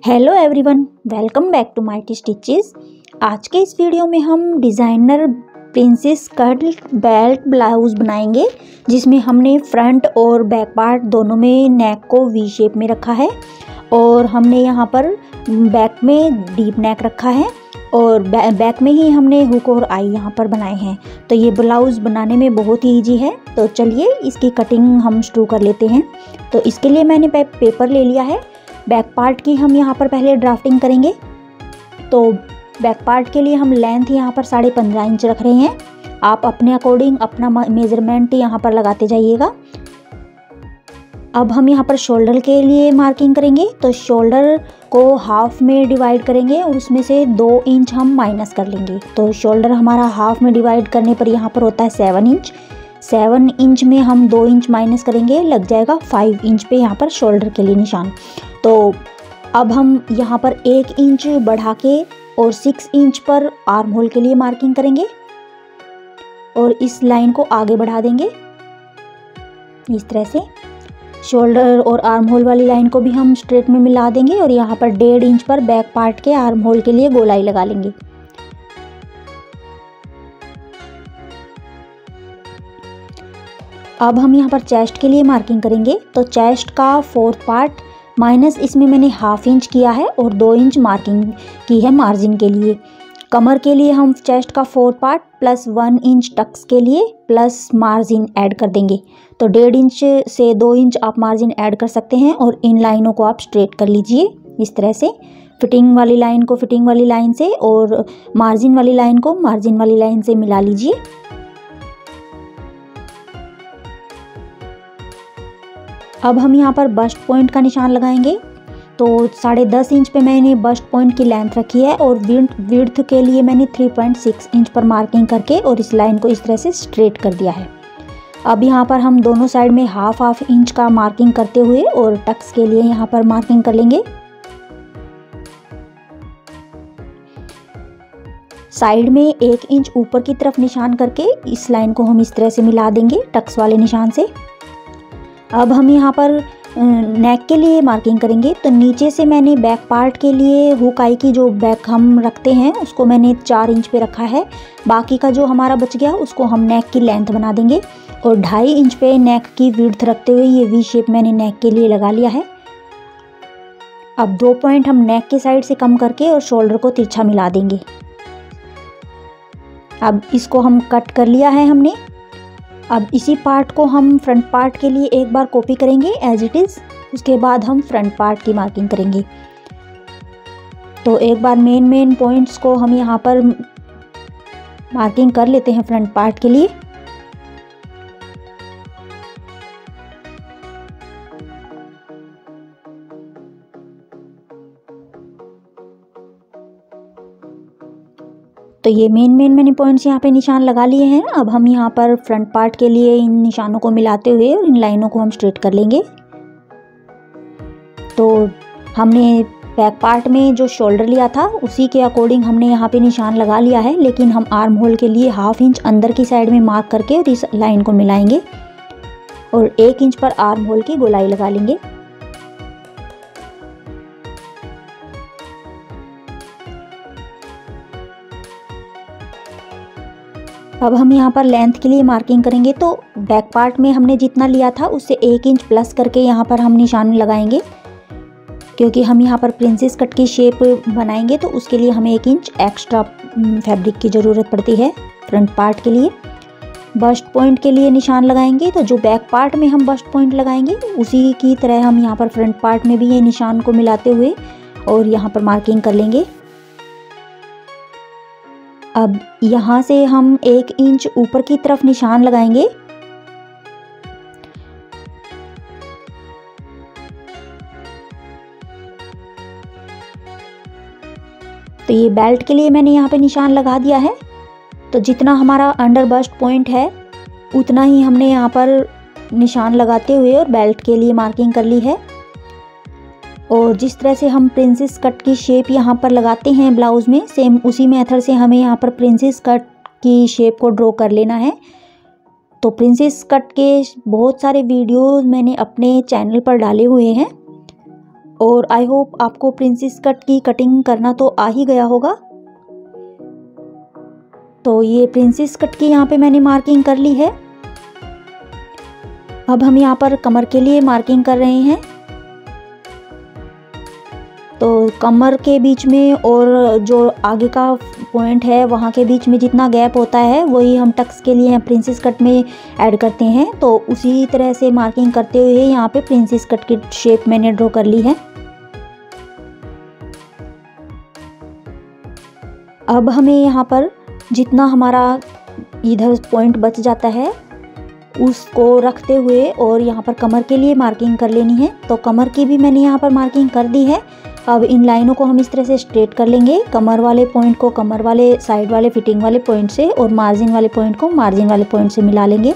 Hello everyone, welcome back to my stitches. आज के इस वीडियो में हम designer princess cut belt blouse बनाएंगे, जिसमें हमने फ्रंट और बैक पार्ट दोनों में नेक को वी शेप में रखा है और हमने यहाँ पर बैक में डीप नेक रखा है और बैक में ही हमने हुक और आई यहाँ पर बनाए हैं। तो ये ब्लाउज़ बनाने में बहुत ही ईजी है। तो चलिए इसकी कटिंग हम शुरू कर लेते हैं। तो इसके लिए मैंने पेपर ले लिया है। बैक पार्ट की हम यहाँ पर पहले ड्राफ्टिंग करेंगे। तो बैक पार्ट के लिए हम लेंथ यहाँ पर 15.5 इंच रख रहे हैं। आप अपने अकॉर्डिंग अपना मेजरमेंट यहाँ पर लगाते जाइएगा। अब हम यहाँ पर शोल्डर के लिए मार्किंग करेंगे। तो शोल्डर को हाफ में डिवाइड करेंगे और उसमें से 2 इंच हम माइनस कर लेंगे। तो शोल्डर हमारा हाफ में डिवाइड करने पर यहाँ पर होता है 7 इंच। 7 इंच में हम 2 इंच माइनस करेंगे, लग जाएगा 5 इंच पे यहाँ पर शोल्डर के लिए निशान। तो अब हम यहाँ पर 1 इंच बढ़ा के और 6 इंच पर आर्म होल के लिए मार्किंग करेंगे और इस लाइन को आगे बढ़ा देंगे इस तरह से। शोल्डर और आर्म होल वाली लाइन को भी हम स्ट्रेट में मिला देंगे और यहाँ पर 1.5 इंच पर बैक पार्ट के आर्म होल के लिए गोलाई लगा लेंगे। अब हम यहाँ पर चेस्ट के लिए मार्किंग करेंगे। तो चेस्ट का 4th पार्ट माइनस इसमें मैंने हाफ इंच किया है और 2 इंच मार्किंग की है मार्जिन के लिए। कमर के लिए हम चेस्ट का 4th part plus 1 inch Tux के लिए प्लस मार्जिन ऐड कर देंगे। तो 1.5 इंच से 2 इंच आप मार्जिन ऐड कर सकते हैं और इन लाइनों को आप स्ट्रेट कर लीजिए इस तरह से। फिटिंग वाली लाइन को फिटिंग वाली लाइन से और मार्जिन वाली लाइन को मार्जिन वाली लाइन से मिला लीजिए। अब हम यहाँ पर बस्ट पॉइंट का निशान लगाएंगे। तो 10.5 इंच पे मैंने बस्ट पॉइंट की लेंथ रखी है और विड्थ के लिए मैंने 3.6 इंच पर मार्किंग करके और इस लाइन को इस तरह से स्ट्रेट कर दिया है। अब यहाँ पर हम दोनों साइड में हाफ इंच का मार्किंग करते हुए और टक्स के लिए यहाँ पर मार्किंग कर लेंगे। साइड में 1 इंच ऊपर की तरफ निशान करके इस लाइन को हम इस तरह से मिला देंगे टक्स वाले निशान से। अब हम यहाँ पर नेक के लिए मार्किंग करेंगे। तो नीचे से मैंने बैक पार्ट के लिए हुक आई की जो बैक हम रखते हैं उसको मैंने 4 इंच पे रखा है। बाकी का जो हमारा बच गया उसको हम नेक की लेंथ बना देंगे और 2.5 इंच पे नेक की विड्थ रखते हुए ये वी शेप मैंने नेक के लिए लगा लिया है। अब 2 पॉइंट हम नेक के साइड से कम करके और शोल्डर को तिरछा मिला देंगे। अब इसको हम कट कर लिया है हमने। अब इसी पार्ट को हम फ्रंट पार्ट के लिए एक बार कॉपी करेंगे एज इट इज़, उसके बाद हम फ्रंट पार्ट की मार्किंग करेंगे। तो एक बार मेन पॉइंट्स को हम यहाँ पर मार्किंग कर लेते हैं फ्रंट पार्ट के लिए। तो ये मेन मैंने पॉइंट्स यहाँ पे निशान लगा लिए हैं। अब हम यहाँ पर फ्रंट पार्ट के लिए इन निशानों को मिलाते हुए और इन लाइनों को हम स्ट्रेट कर लेंगे। तो हमने बैक पार्ट में जो शोल्डर लिया था उसी के अकॉर्डिंग हमने यहाँ पे निशान लगा लिया है, लेकिन हम आर्म होल के लिए हाफ इंच अंदर की साइड में मार्क करके और इस लाइन को मिलाएंगे और 1 इंच पर आर्म होल की गोलाई लगा लेंगे। अब हम यहाँ पर लेंथ के लिए मार्किंग करेंगे। तो बैक पार्ट में हमने जितना लिया था उससे 1 इंच प्लस करके यहाँ पर हम निशान लगाएंगे, क्योंकि हम यहाँ पर प्रिंसेस कट की शेप बनाएंगे तो उसके लिए हमें 1 इंच एक्स्ट्रा फैब्रिक की ज़रूरत पड़ती है फ्रंट पार्ट के लिए। बस्ट पॉइंट के लिए निशान लगाएंगे। तो जो बैक पार्ट में हम बस्ट पॉइंट लगाएंगे उसी की तरह हम यहाँ पर फ्रंट पार्ट में भी ये निशान को मिलाते हुए और यहाँ पर मार्किंग कर लेंगे। अब यहाँ से हम 1 इंच ऊपर की तरफ निशान लगाएंगे। तो ये बेल्ट के लिए मैंने यहाँ पे निशान लगा दिया है। तो जितना हमारा अंडर बस्ट पॉइंट है उतना ही हमने यहाँ पर निशान लगाते हुए और बेल्ट के लिए मार्किंग कर ली है। और जिस तरह से हम प्रिंसेस कट की शेप यहाँ पर लगाते हैं ब्लाउज़ में, सेम उसी मेथड से हमें यहाँ पर प्रिंसेस कट की शेप को ड्रॉ कर लेना है। तो प्रिंसेस कट के बहुत सारे वीडियोस मैंने अपने चैनल पर डाले हुए हैं, और आई होप आपको प्रिंसेस कट की कटिंग करना तो आ ही गया होगा। तो ये प्रिंसेस कट की यहाँ पे मैंने मार्किंग कर ली है। अब हम यहाँ पर कमर के लिए मार्किंग कर रहे हैं। तो कमर के बीच में और जो आगे का पॉइंट है वहाँ के बीच में जितना गैप होता है वही हम टक्स के लिए प्रिंसेस कट में ऐड करते हैं। तो उसी तरह से मार्किंग करते हुए यहाँ पे प्रिंसेस कट की शेप मैंने ड्रॉ कर ली है। अब हमें यहाँ पर जितना हमारा इधर पॉइंट बच जाता है उसको रखते हुए और यहाँ पर कमर के लिए मार्किंग कर लेनी है। तो कमर की भी मैंने यहाँ पर मार्किंग कर दी है। अब इन लाइनों को हम इस तरह से स्ट्रेट कर लेंगे। कमर वाले पॉइंट को कमर वाले साइड वाले फिटिंग वाले पॉइंट से और मार्जिन वाले पॉइंट को मार्जिन वाले पॉइंट से मिला लेंगे।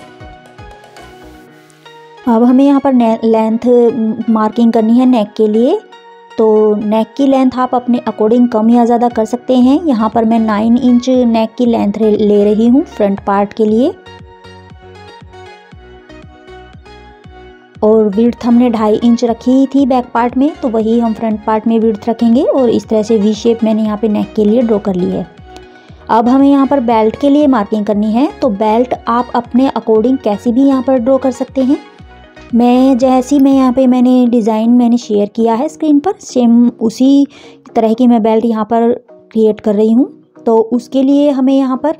अब हमें यहाँ पर लेंथ मार्किंग करनी है नेक के लिए। तो नेक की लेंथ आप अपने अकॉर्डिंग कम या ज़्यादा कर सकते हैं। यहाँ पर मैं 9 इंच नेक की लेंथ ले रही हूँ फ्रंट पार्ट के लिए। और विड्थ हमने 2.5 इंच रखी थी बैक पार्ट में, तो वही हम फ्रंट पार्ट में विड्थ रखेंगे। और इस तरह से वी शेप मैंने यहाँ पे नेक के लिए ड्रॉ कर ली है। अब हमें यहाँ पर बेल्ट के लिए मार्किंग करनी है। तो बेल्ट आप अपने अकॉर्डिंग कैसी भी यहाँ पर ड्रॉ कर सकते हैं। मैं जैसी मैं यहाँ पे मैंने डिज़ाइन मैंने शेयर किया है स्क्रीन पर, सेम उसी तरह की मैं बेल्ट यहाँ पर क्रिएट कर रही हूँ। तो उसके लिए हमें यहाँ पर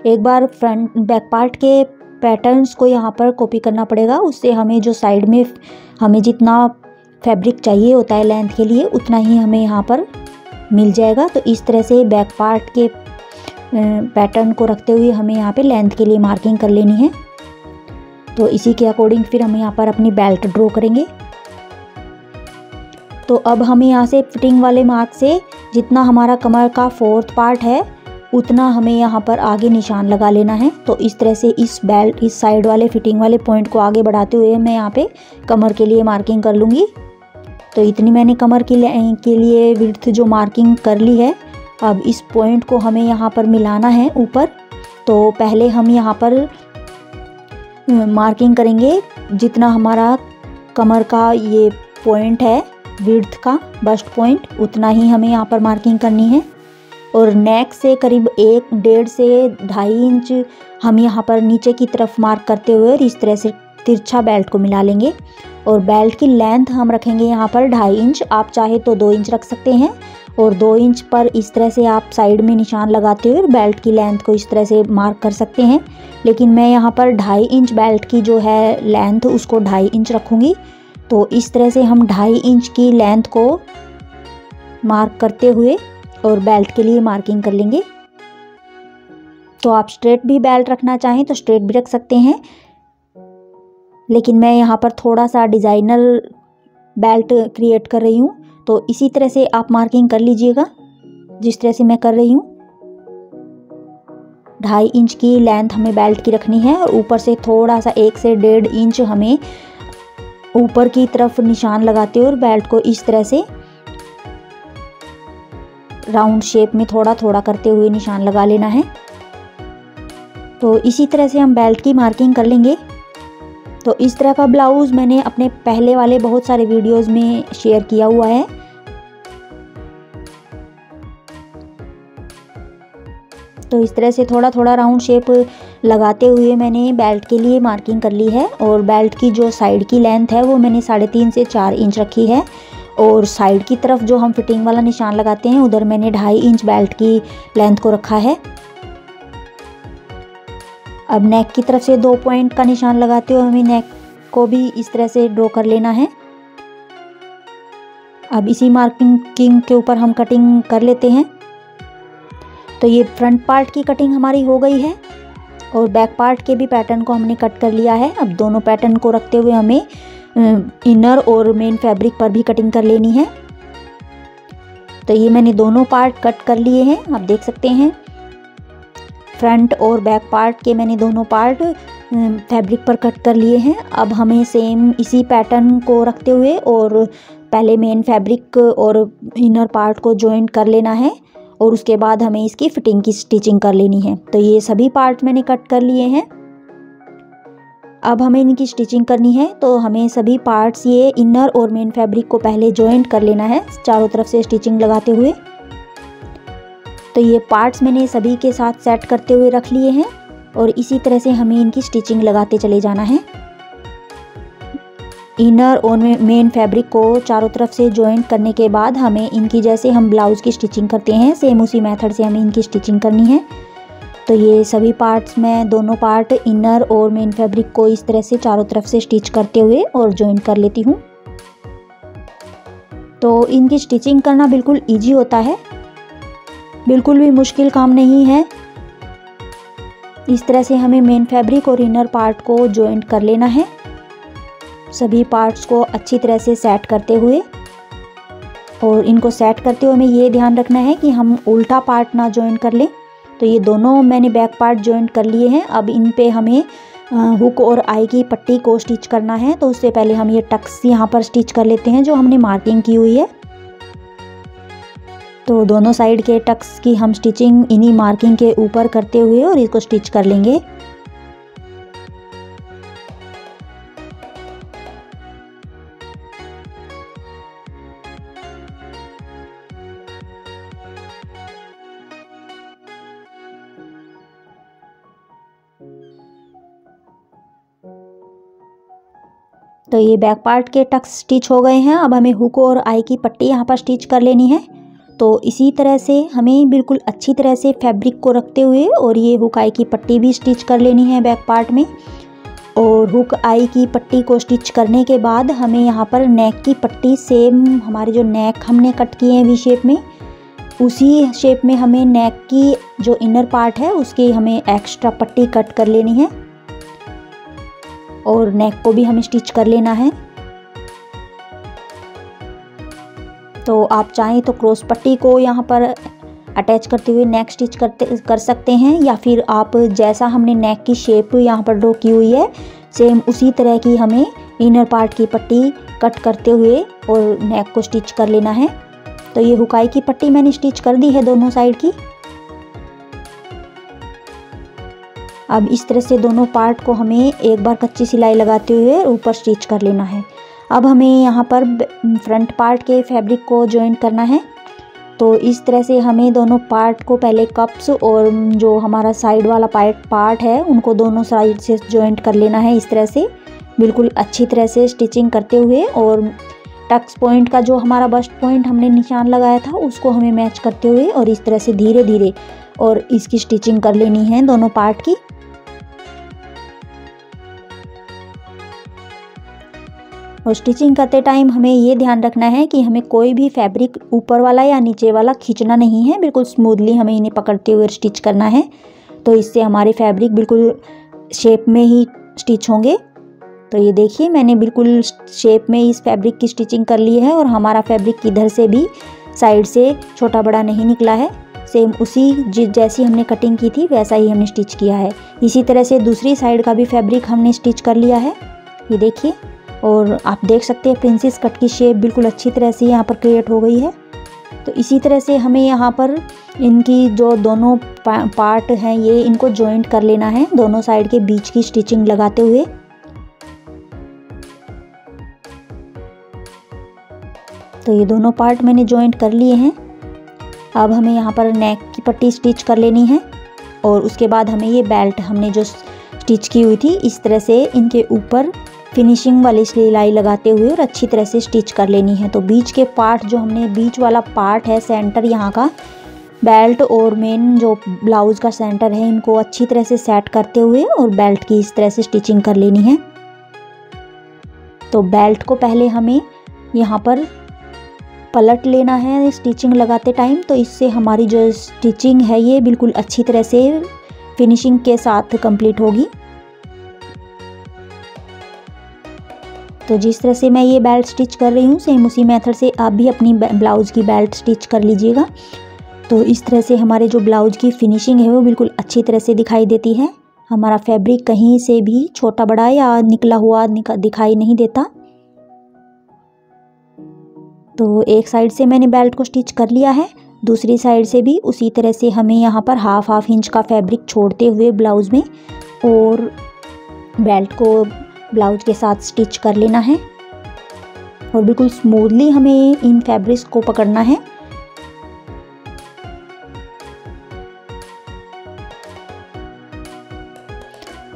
एक बार फ्रंट बैक पार्ट के पैटर्न्स को यहाँ पर कॉपी करना पड़ेगा। उससे हमें जो साइड में हमें जितना फैब्रिक चाहिए होता है लेंथ के लिए उतना ही हमें यहाँ पर मिल जाएगा। तो इस तरह से बैक पार्ट के पैटर्न को रखते हुए हमें यहाँ पे लेंथ के लिए मार्किंग कर लेनी है। तो इसी के अकॉर्डिंग फिर हम यहाँ पर अपनी बेल्ट ड्रॉ करेंगे। तो अब हमें यहाँ से फिटिंग वाले मार्क से जितना हमारा कमर का 4th पार्ट है उतना हमें यहाँ पर आगे निशान लगा लेना है। तो इस तरह से इस बेल्ट इस साइड वाले फिटिंग वाले पॉइंट को आगे बढ़ाते हुए मैं यहाँ पे कमर के लिए मार्किंग कर लूँगी। तो इतनी मैंने कमर के लिए विड्थ जो मार्किंग कर ली है। अब इस पॉइंट को हमें यहाँ पर मिलाना है ऊपर। तो पहले हम यहाँ पर मार्किंग करेंगे जितना हमारा कमर का ये पॉइंट है विड्थ का बस्ट पॉइंट, उतना ही हमें यहाँ पर मार्किंग करनी है। और नेक से करीब 1.5 से 2.5 इंच हम यहाँ पर नीचे की तरफ मार्क करते हुए और इस तरह से तिरछा बेल्ट को मिला लेंगे। और बेल्ट की लेंथ हम रखेंगे यहाँ पर 2.5 इंच। आप चाहे तो 2 इंच रख सकते हैं। और 2 इंच पर इस तरह से आप साइड में निशान लगाते हुए बेल्ट की लेंथ को इस तरह से मार्क कर सकते हैं। लेकिन मैं यहाँ पर 2.5 इंच बेल्ट की जो है लेंथ उसको 2.5 इंच रखूँगी। तो इस तरह से हम 2.5 इंच की लेंथ को मार्क करते हुए और बेल्ट के लिए मार्किंग कर लेंगे। तो आप स्ट्रेट भी बेल्ट रखना चाहें तो स्ट्रेट भी रख सकते हैं, लेकिन मैं यहाँ पर थोड़ा सा डिज़ाइनर बेल्ट क्रिएट कर रही हूँ। तो इसी तरह से आप मार्किंग कर लीजिएगा जिस तरह से मैं कर रही हूँ। 2.5 इंच की लेंथ हमें बेल्ट की रखनी है और ऊपर से थोड़ा सा 1 से 1.5 इंच हमें ऊपर की तरफ निशान लगाते हुए और बेल्ट को इस तरह से राउंड शेप में थोड़ा थोड़ा करते हुए निशान लगा लेना है। तो इसी तरह से हम बेल्ट की मार्किंग कर लेंगे। तो इस तरह का ब्लाउज़ मैंने अपने पहले वाले बहुत सारे वीडियोस में शेयर किया हुआ है। तो इस तरह से थोड़ा थोड़ा राउंड शेप लगाते हुए मैंने बेल्ट के लिए मार्किंग कर ली है। और बेल्ट की जो साइड की लेंथ है वो मैंने 3.5 से 4 इंच रखी है। और साइड की तरफ जो हम फिटिंग वाला निशान लगाते हैं उधर मैंने 2.5 इंच बेल्ट की लेंथ को रखा है। अब नेक की तरफ से 2 पॉइंट का निशान लगाते हुए हमें नेक को भी इस तरह से ड्रॉ कर लेना है। अब इसी मार्किंग के ऊपर हम कटिंग कर लेते हैं। तो ये फ्रंट पार्ट की कटिंग हमारी हो गई है और बैक पार्ट के भी पैटर्न को हमने कट कर लिया है। अब दोनों पैटर्न को रखते हुए हमें इनर और मेन फैब्रिक पर भी कटिंग कर लेनी है। तो ये मैंने दोनों पार्ट कट कर लिए हैं, आप देख सकते हैं। फ्रंट और बैक पार्ट के मैंने दोनों पार्ट फैब्रिक पर कट कर लिए हैं। अब हमें सेम इसी पैटर्न को रखते हुए और पहले मेन फैब्रिक और इनर पार्ट को जॉइंट कर लेना है और उसके बाद हमें इसकी फिटिंग की स्टिचिंग कर लेनी है। तो ये सभी पार्ट मैंने कट कर लिए हैं। अब हमें इनकी स्टिचिंग करनी है, तो हमें सभी पार्ट्स ये इनर और मेन फैब्रिक को पहले जॉइंट कर लेना है चारों तरफ से स्टिचिंग लगाते हुए। तो ये पार्ट्स मैंने सभी के साथ सेट करते हुए रख लिए हैं और इसी तरह से हमें इनकी स्टिचिंग लगाते चले जाना है। इनर और मेन फैब्रिक को चारों तरफ से जॉइंट करने के बाद हमें इनकी, जैसे हम ब्लाउज़ की स्टिचिंग करते हैं सेम उसी मेथड से हमें इनकी स्टिचिंग करनी है। तो ये सभी पार्ट्स में दोनों पार्ट इनर और मेन फैब्रिक को इस तरह से चारों तरफ से स्टिच करते हुए और जॉइंट कर लेती हूँ। तो इनकी स्टिचिंग करना बिल्कुल ईजी होता है, बिल्कुल भी मुश्किल काम नहीं है। इस तरह से हमें मेन फैब्रिक और इनर पार्ट को जॉइंट कर लेना है, सभी पार्ट्स को अच्छी तरह से सेट करते हुए। और इनको सेट करते हुए हमें ये ध्यान रखना है कि हम उल्टा पार्ट ना जॉइन कर लें। तो ये दोनों मैंने बैक पार्ट जॉइंट कर लिए हैं। अब इन पे हमें हुक और आई की पट्टी को स्टिच करना है। तो उससे पहले हम ये टक्स यहाँ पर स्टिच कर लेते हैं जो हमने मार्किंग की हुई है। तो दोनों साइड के टक्स की हम स्टिचिंग इन्हीं मार्किंग के ऊपर करते हुए और इसको स्टिच कर लेंगे। तो ये बैक पार्ट के टक्स स्टिच हो गए हैं। अब हमें हुक और आई की पट्टी यहाँ पर स्टिच कर लेनी है। तो इसी तरह से हमें बिल्कुल अच्छी तरह से फैब्रिक को रखते हुए और ये हुक आई की पट्टी भी स्टिच कर लेनी है बैक पार्ट में। और हुक आई की पट्टी को स्टिच करने के बाद हमें यहाँ पर नेक की पट्टी, सेम हमारे जो नेक हमने कट किए हैं वी शेप में, उसी शेप में हमें नेक की जो इनर पार्ट है उसकी हमें एक्स्ट्रा पट्टी कट कर लेनी है और नेक को भी हमें स्टिच कर लेना है। तो आप चाहें तो क्रॉस पट्टी को यहाँ पर अटैच करते हुए नेक स्टिच कर सकते हैं, या फिर आप जैसा हमने नेक की शेप यहाँ पर ड्रॉ की हुई है सेम उसी तरह की हमें इनर पार्ट की पट्टी कट करते हुए और नेक को स्टिच कर लेना है। तो ये हुकाई की पट्टी मैंने स्टिच कर दी है दोनों साइड की। अब इस तरह से दोनों पार्ट को हमें एक बार कच्ची सिलाई लगाते हुए ऊपर स्टिच कर लेना है। अब हमें यहाँ पर फ्रंट पार्ट के फैब्रिक को जॉइंट करना है। तो इस तरह से हमें दोनों पार्ट को पहले कप्स और जो हमारा साइड वाला पार्ट है उनको दोनों साइड से जॉइंट कर लेना है। इस तरह से बिल्कुल अच्छी तरह से स्टिचिंग करते हुए और टक्स पॉइंट का जो हमारा बस्ट पॉइंट हमने निशान लगाया था उसको हमें मैच करते हुए और इस तरह से धीरे धीरे और इसकी स्टिचिंग कर लेनी है दोनों पार्ट की। और स्टिचिंग करते टाइम हमें ये ध्यान रखना है कि हमें कोई भी फैब्रिक ऊपर वाला या नीचे वाला खींचना नहीं है, बिल्कुल स्मूथली हमें इन्हें पकड़ते हुए स्टिच करना है। तो इससे हमारे फैब्रिक बिल्कुल शेप में ही स्टिच होंगे। तो ये देखिए मैंने बिल्कुल शेप में इस फैब्रिक की स्टिचिंग कर ली है और हमारा फैब्रिक इधर से भी साइड से छोटा बड़ा नहीं निकला है, सेम उसी जैसी हमने कटिंग की थी वैसा ही हमने स्टिच किया है। इसी तरह से दूसरी साइड का भी फैब्रिक हमने स्टिच कर लिया है, ये देखिए। और आप देख सकते हैं प्रिंसेस कट की शेप बिल्कुल अच्छी तरह से यहाँ पर क्रिएट हो गई है। तो इसी तरह से हमें यहाँ पर इनकी जो दोनों पार्ट हैं ये इनको जॉइंट कर लेना है दोनों साइड के बीच की स्टिचिंग लगाते हुए। तो ये दोनों पार्ट मैंने जॉइंट कर लिए हैं। अब हमें यहाँ पर नेक की पट्टी स्टिच कर लेनी है और उसके बाद हमें ये बेल्ट हमने जो स्टिच की हुई थी इस तरह से इनके ऊपर फिनिशिंग वाली सिलाई लगाते हुए और अच्छी तरह से स्टिच कर लेनी है। तो बीच के पार्ट जो हमने बीच वाला पार्ट है सेंटर यहाँ का बेल्ट और मेन जो ब्लाउज़ का सेंटर है इनको अच्छी तरह से सेट करते हुए और बेल्ट की इस तरह से स्टिचिंग कर लेनी है। तो बेल्ट को पहले हमें यहाँ पर पलट लेना है स्टिचिंग लगाते टाइम, तो इससे हमारी जो स्टिचिंग है ये बिल्कुल अच्छी तरह से फिनिशिंग के साथ कंप्लीट होगी। तो जिस तरह से मैं ये बेल्ट स्टिच कर रही हूँ सेम उसी मेथड से आप भी अपनी ब्लाउज़ की बेल्ट स्टिच कर लीजिएगा। तो इस तरह से हमारे जो ब्लाउज़ की फिनिशिंग है वो बिल्कुल अच्छी तरह से दिखाई देती है। हमारा फैब्रिक कहीं से भी छोटा बड़ा या निकला हुआ दिखाई नहीं देता। तो एक साइड से मैंने बेल्ट को स्टिच कर लिया है, दूसरी साइड से भी उसी तरह से हमें यहाँ पर हाफ इंच का फैब्रिक छोड़ते हुए ब्लाउज़ में और बेल्ट को ब्लाउज के साथ स्टिच कर लेना है और बिल्कुल स्मूथली हमें इन फैब्रिक्स को पकड़ना है।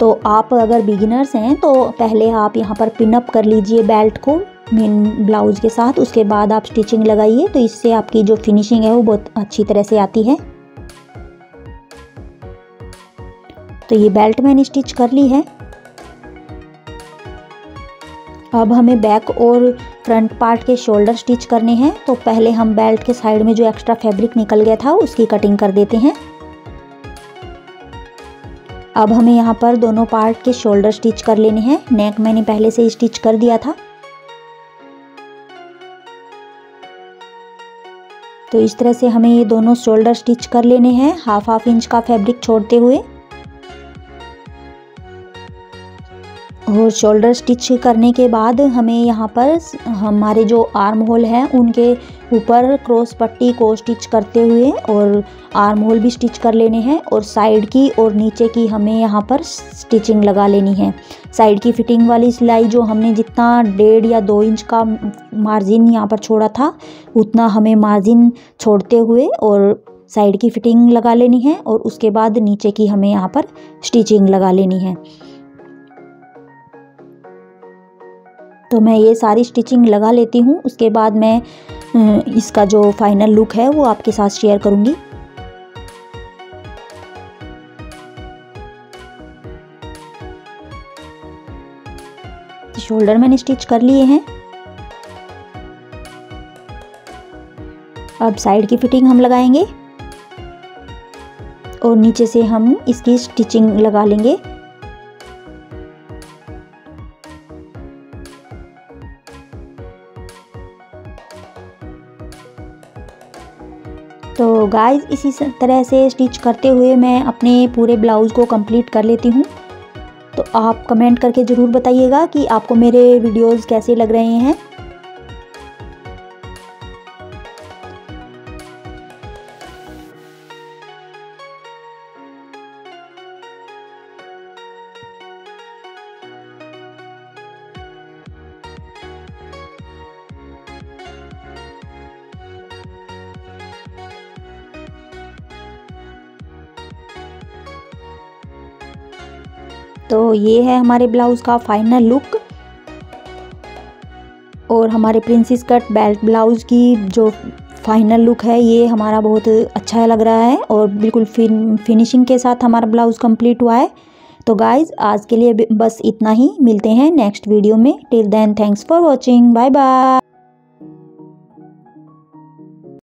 तो आप अगर बिगिनर्स हैं तो पहले आप यहाँ पर पिन अप कर लीजिए बेल्ट को मेन ब्लाउज के साथ, उसके बाद आप स्टिचिंग लगाइए, तो इससे आपकी जो फिनिशिंग है वो बहुत अच्छी तरह से आती है। तो ये बेल्ट मैंने स्टिच कर ली है। अब हमें बैक और फ्रंट पार्ट के शोल्डर स्टिच करने हैं। तो पहले हम बेल्ट के साइड में जो एक्स्ट्रा फैब्रिक निकल गया था उसकी कटिंग कर देते हैं। अब हमें यहाँ पर दोनों पार्ट के शोल्डर स्टिच कर लेने हैं। नेक मैंने पहले से स्टिच कर दिया था। तो इस तरह से हमें ये दोनों शोल्डर स्टिच कर लेने हैं, हाफ इंच का फैब्रिक छोड़ते हुए। और शोल्डर स्टिच करने के बाद हमें यहाँ पर हमारे जो आर्म होल हैं उनके ऊपर क्रॉस पट्टी को स्टिच करते हुए और आर्म होल भी स्टिच कर लेने हैं, और साइड की और नीचे की हमें यहाँ पर स्टिचिंग लगा लेनी है। साइड की फिटिंग वाली सिलाई जो हमने जितना 1.5 या 2 इंच का मार्जिन यहाँ पर छोड़ा था उतना हमें मार्जिन छोड़ते हुए और साइड की फिटिंग लगा लेनी है, और उसके बाद नीचे की हमें यहाँ पर स्टिचिंग लगा लेनी है। तो मैं ये सारी स्टिचिंग लगा लेती हूँ, उसके बाद मैं इसका जो फाइनल लुक है वो आपके साथ शेयर करूँगी। शोल्डर मैंने स्टिच कर लिए हैं। अब साइड की फिटिंग हम लगाएंगे और नीचे से हम इसकी स्टिचिंग लगा लेंगे। तो गाइस इसी तरह से स्टिच करते हुए मैं अपने पूरे ब्लाउज़ को कंप्लीट कर लेती हूँ। तो आप कमेंट करके ज़रूर बताइएगा कि आपको मेरे वीडियोस कैसे लग रहे हैं। तो ये है हमारे ब्लाउज़ का फाइनल लुक, और हमारे प्रिंसेस कट बेल्ट ब्लाउज़ की जो फाइनल लुक है ये हमारा बहुत अच्छा लग रहा है, और बिल्कुल फिनिशिंग के साथ हमारा ब्लाउज़ कंप्लीट हुआ है। तो गाइज़ आज के लिए बस इतना ही, मिलते हैं नेक्स्ट वीडियो में। Till then thanks for watching, bye bye.